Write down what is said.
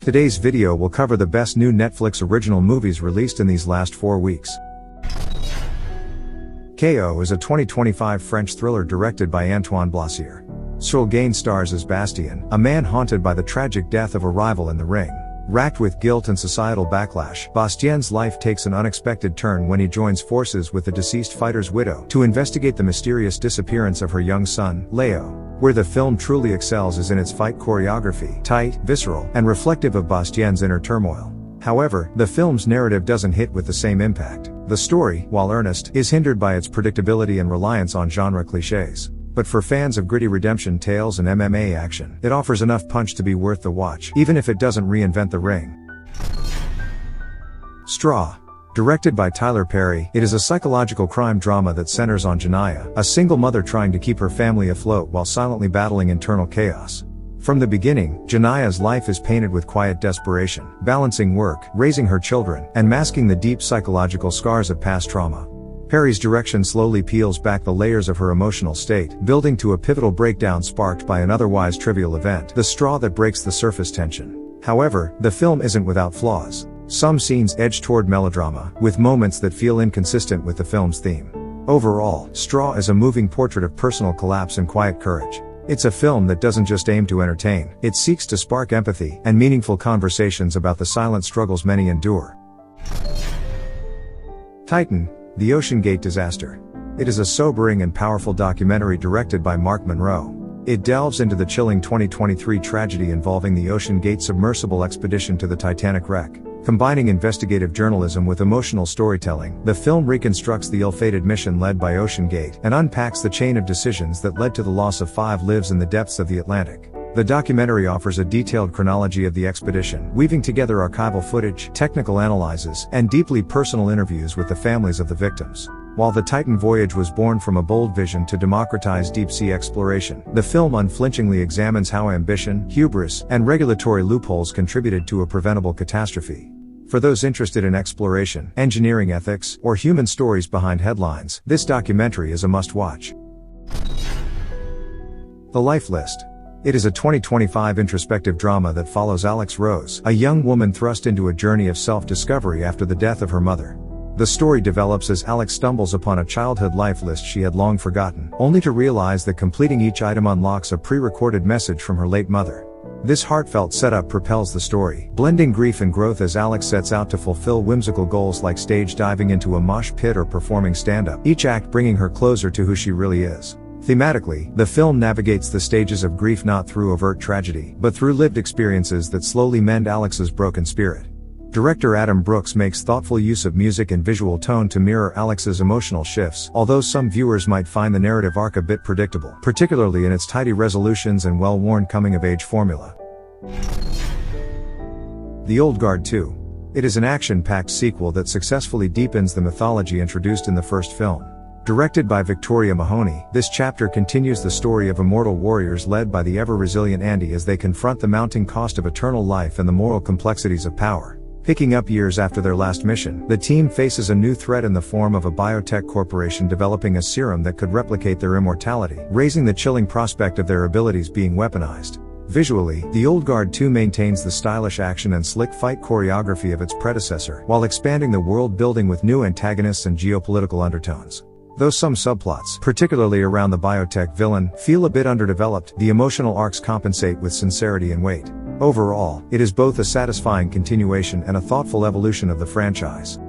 Today's video will cover the best new Netflix original movies released in these last 4 weeks. KO is a 2025 French thriller directed by Antoine Blasier. Seul Gain stars as Bastien, a man haunted by the tragic death of a rival in the ring. Racked with guilt and societal backlash, Bastien's life takes an unexpected turn when he joins forces with the deceased fighter's widow to investigate the mysterious disappearance of her young son, Leo. Where the film truly excels is in its fight choreography, tight, visceral, and reflective of Bastien's inner turmoil. However, the film's narrative doesn't hit with the same impact. The story, while earnest, is hindered by its predictability and reliance on genre clichés. But for fans of gritty redemption tales and MMA action, it offers enough punch to be worth the watch, even if it doesn't reinvent the ring. Straw. Directed by Tyler Perry, it is a psychological crime drama that centers on Janaya, a single mother trying to keep her family afloat while silently battling internal chaos. From the beginning, Janaya's life is painted with quiet desperation, balancing work, raising her children, and masking the deep psychological scars of past trauma. Perry's direction slowly peels back the layers of her emotional state, building to a pivotal breakdown sparked by an otherwise trivial event, the straw that breaks the surface tension. However, the film isn't without flaws. Some scenes edge toward melodrama, with moments that feel inconsistent with the film's theme. Overall, Straw is a moving portrait of personal collapse and quiet courage. It's a film that doesn't just aim to entertain, it seeks to spark empathy and meaningful conversations about the silent struggles many endure. Titan. The Ocean Gate Disaster. It is a sobering and powerful documentary directed by Mark Monroe. It delves into the chilling 2023 tragedy involving the Ocean Gate submersible expedition to the Titanic wreck. Combining investigative journalism with emotional storytelling, the film reconstructs the ill-fated mission led by Ocean Gate and unpacks the chain of decisions that led to the loss of 5 lives in the depths of the Atlantic. The documentary offers a detailed chronology of the expedition, weaving together archival footage, technical analyses, and deeply personal interviews with the families of the victims. While the Titan voyage was born from a bold vision to democratize deep-sea exploration, the film unflinchingly examines how ambition, hubris, and regulatory loopholes contributed to a preventable catastrophe. For those interested in exploration, engineering ethics, or human stories behind headlines, this documentary is a must-watch. The Life List. It is a 2025 introspective drama that follows Alex Rose, a young woman thrust into a journey of self-discovery after the death of her mother. The story develops as Alex stumbles upon a childhood life list she had long forgotten, only to realize that completing each item unlocks a pre-recorded message from her late mother. This heartfelt setup propels the story, blending grief and growth as Alex sets out to fulfill whimsical goals like stage diving into a mosh pit or performing stand-up, each act bringing her closer to who she really is. Thematically, the film navigates the stages of grief not through overt tragedy, but through lived experiences that slowly mend Alex's broken spirit. Director Adam Brooks makes thoughtful use of music and visual tone to mirror Alex's emotional shifts, although some viewers might find the narrative arc a bit predictable, particularly in its tidy resolutions and well-worn coming-of-age formula. The Old Guard 2. It is an action-packed sequel that successfully deepens the mythology introduced in the first film. Directed by Victoria Mahoney, this chapter continues the story of immortal warriors led by the ever-resilient Andy as they confront the mounting cost of eternal life and the moral complexities of power. Picking up years after their last mission, the team faces a new threat in the form of a biotech corporation developing a serum that could replicate their immortality, raising the chilling prospect of their abilities being weaponized. Visually, The Old Guard 2 maintains the stylish action and slick fight choreography of its predecessor, while expanding the world building with new antagonists and geopolitical undertones. Though some subplots, particularly around the biotech villain, feel a bit underdeveloped, the emotional arcs compensate with sincerity and weight. Overall, it is both a satisfying continuation and a thoughtful evolution of the franchise.